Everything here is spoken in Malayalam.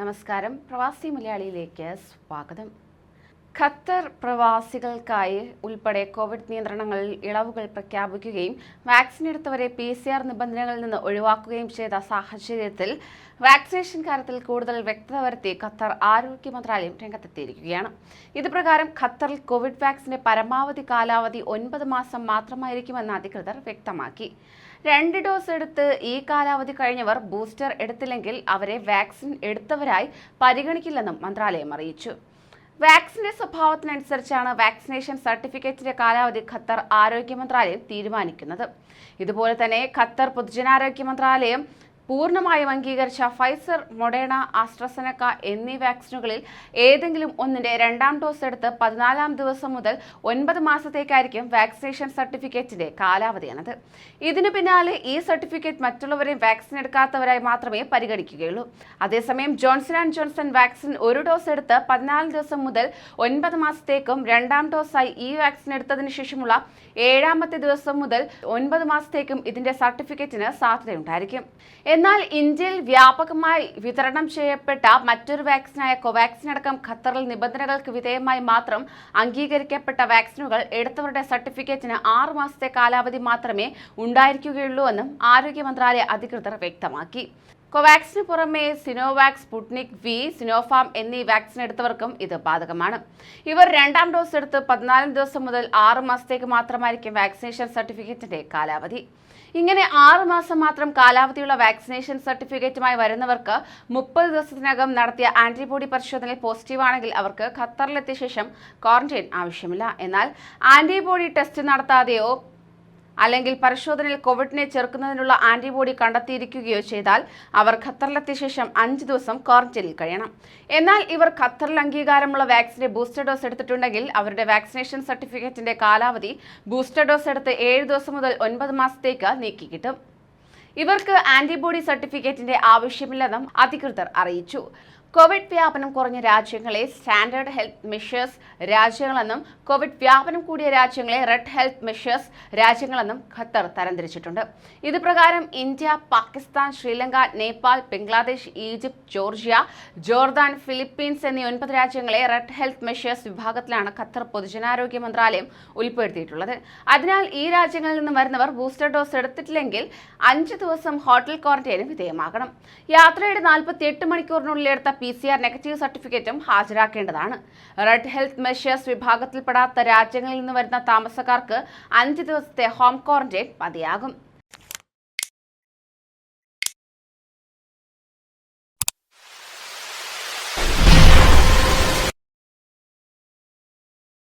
നമസ്കാരം. പ്രവാസി മലയാളിയിലേക്ക് സ്വാഗതം. ഖത്തർ പ്രവാസികൾക്കായി ഉൾപ്പെടെ കോവിഡ് നിയന്ത്രണങ്ങളിൽ ഇളവുകൾ പ്രഖ്യാപിക്കുകയും വാക്സിൻ എടുത്തവരെ PCR നിബന്ധനകളിൽ നിന്ന് ഒഴിവാക്കുകയും ചെയ്ത സാഹചര്യത്തിൽ വാക്സിനേഷൻ കാര്യത്തിൽ കൂടുതൽ വ്യക്തത വരുത്തി ഖത്തർ ആരോഗ്യ മന്ത്രാലയം രംഗത്തെത്തിയിരിക്കുകയാണ്. ഇതുപ്രകാരം ഖത്തറിൽ കോവിഡ് വാക്സിന്റെ പരമാവധി കാലാവധി 9 മാസം മാത്രമായിരിക്കുമെന്ന് അധികൃതർ വ്യക്തമാക്കി. 2 ഡോസ് എടുത്ത് ഈ കാലാവധി കഴിഞ്ഞവർ ബൂസ്റ്റർ എടുത്തില്ലെങ്കിൽ അവരെ വാക്സിൻ എടുത്തവരായി പരിഗണിക്കില്ലെന്നും മന്ത്രാലയം അറിയിച്ചു. വാക്സിന്റെ സ്വഭാവത്തിനനുസരിച്ചാണ് വാക്സിനേഷൻ സർട്ടിഫിക്കറ്റിന്റെ കാലാവധി ഖത്തർ ആരോഗ്യ മന്ത്രാലയം തീരുമാനിക്കുന്നത്. ഇതുപോലെ തന്നെ ഖത്തർ പൊതുജനാരോഗ്യ മന്ത്രാലയം പൂർണ്ണമായും അംഗീകരിച്ച ഫൈസർ, മൊഡേണ, ആസ്ട്രസെനക്ക എന്നീ വാക്സിനുകളിൽ ഏതെങ്കിലും ഒന്നിന്റെ 2ാം ഡോസ് എടുത്ത് 14ാം ദിവസം മുതൽ 9 മാസത്തേക്കായിരിക്കും വാക്സിനേഷൻ സർട്ടിഫിക്കറ്റിന്റെ കാലാവധിയാണത്. ഇതിനു പിന്നാലെ ഈ സർട്ടിഫിക്കറ്റ് മറ്റുള്ളവരെയും വാക്സിൻ എടുക്കാത്തവരായി മാത്രമേ പരിഗണിക്കുകയുള്ളൂ. അതേസമയം Johnson and Johnson vaccine 1 dose എടുത്ത് 14 ദിവസം മുതൽ 9 മാസത്തേക്കും 2ാം ഡോസായി ഈ വാക്സിൻ എടുത്തതിനു ശേഷമുള്ള 7ാമത്തെ ദിവസം മുതൽ 9 മാസത്തേക്കും ഇതിന്റെ സർട്ടിഫിക്കറ്റിന് സാധ്യതയുണ്ടായിരിക്കും. എന്നാൽ ഇന്ത്യയിൽ വ്യാപകമായി വിതരണം ചെയ്യപ്പെട്ട മറ്റൊരു വാക്സിനായ കോവാക്സിൻ അടക്കം ഖത്തറിൽ നിബന്ധനകൾക്ക് വിധേയമായി മാത്രം അംഗീകരിക്കപ്പെട്ട വാക്സിനുകൾ എടുത്തവരുടെ സർട്ടിഫിക്കറ്റിന് 6 മാസത്തെ കാലാവധി മാത്രമേ ഉണ്ടായിരിക്കുകയുള്ളൂ എന്നും ആരോഗ്യ മന്ത്രാലയ അധികൃതർ വ്യക്തമാക്കി. കോവാക്സിന് പുറമെ സിനോവാക്, സ്പുട്നിക് വി, സിനോഫാം എന്നീ വാക്സിൻ എടുത്തവർക്കും ഇത് ബാധകമാണ്. ഇവർ 2ാം ഡോസ് എടുത്ത് 14 ദിവസം മുതൽ 6 മാസത്തേക്ക് മാത്രമായിരിക്കും വാക്സിനേഷൻ സർട്ടിഫിക്കറ്റിന്റെ കാലാവധി. ഇങ്ങനെ 6 മാസം മാത്രം കാലാവധിയുള്ള വാക്സിനേഷൻ സർട്ടിഫിക്കറ്റുമായി വരുന്നവർക്ക് 30 ദിവസത്തിനകം നടത്തിയ ആന്റിബോഡി പരിശോധനയിൽ പോസിറ്റീവാണെങ്കിൽ അവർക്ക് ഖത്തറിലെത്തിയ ശേഷം ക്വാറന്റൈൻ ആവശ്യമില്ല. എന്നാൽ ആന്റിബോഡി ടെസ്റ്റ് നടത്താതെയോ അല്ലെങ്കിൽ പരിശോധനയിൽ കോവിഡിനെ ചെറുക്കുന്നതിനുള്ള ആന്റിബോഡി കണ്ടെത്തിയിരിക്കുകയോ ചെയ്താൽ അവർ ഖത്തറിലെത്തിയ ശേഷം 5 ദിവസം ക്വാറന്റൈനിൽ കഴിയണം. എന്നാൽ ഇവർ ഖത്തറിൽ അംഗീകാരമുള്ള വാക്സിന്റെ ബൂസ്റ്റർ ഡോസ് എടുത്തിട്ടുണ്ടെങ്കിൽ അവരുടെ വാക്സിനേഷൻ സർട്ടിഫിക്കറ്റിന്റെ കാലാവധി ബൂസ്റ്റർ ഡോസ് എടുത്ത് 7 ദിവസം മുതൽ 9 മാസത്തേക്ക് നീക്കിക്കിട്ടും. ഇവർക്ക് ആന്റിബോഡി സർട്ടിഫിക്കറ്റിന്റെ ആവശ്യമില്ലെന്നും അധികൃതർ അറിയിച്ചു. കോവിഡ് വ്യാപനം കുറഞ്ഞ രാജ്യങ്ങളെ സ്റ്റാൻഡേർഡ് ഹെൽത്ത് മെഷേഴ്സ് രാജ്യങ്ങളെന്നും കോവിഡ് വ്യാപനം കൂടിയ രാജ്യങ്ങളെ റെഡ് ഹെൽത്ത് മെഷേഴ്സ് രാജ്യങ്ങളെന്നും ഖത്തർ തരംതിരിച്ചിട്ടുണ്ട്. ഇത് പ്രകാരം India, Pakistan, Sri Lanka, Nepal, Bangladesh, Egypt, Georgia, Jordan, Philippines എന്നീ 9 രാജ്യങ്ങളെ റെഡ് ഹെൽത്ത് മെഷേഴ്സ് വിഭാഗത്തിലാണ് ഖത്തർ പൊതുജനാരോഗ്യ മന്ത്രാലയം ഉൾപ്പെടുത്തിയിട്ടുള്ളത്. അതിനാൽ ഈ രാജ്യങ്ങളിൽ നിന്ന് വരുന്നവർ ബൂസ്റ്റർ ഡോസ് എടുത്തിട്ടില്ലെങ്കിൽ 5 ദിവസം ഹോട്ടൽ ക്വാറന്റൈന് വിധേയമാകണം. യാത്രയുടെ 48 മണിക്കൂറിനുള്ളിൽ എടുത്ത PCR നെഗറ്റീവ് സർട്ടിഫിക്കറ്റും ഹാജരാക്കേണ്ടതാണ്. റെഡ് ഹെൽത്ത് മെഷേഴ്സ് വിഭാഗത്തിൽപ്പെടാത്ത രാജ്യങ്ങളിൽ നിന്ന് വരുന്ന താമസക്കാർക്ക് 5 ദിവസത്തെ ഹോം ക്വാറന്റൈൻ മതിയാകും.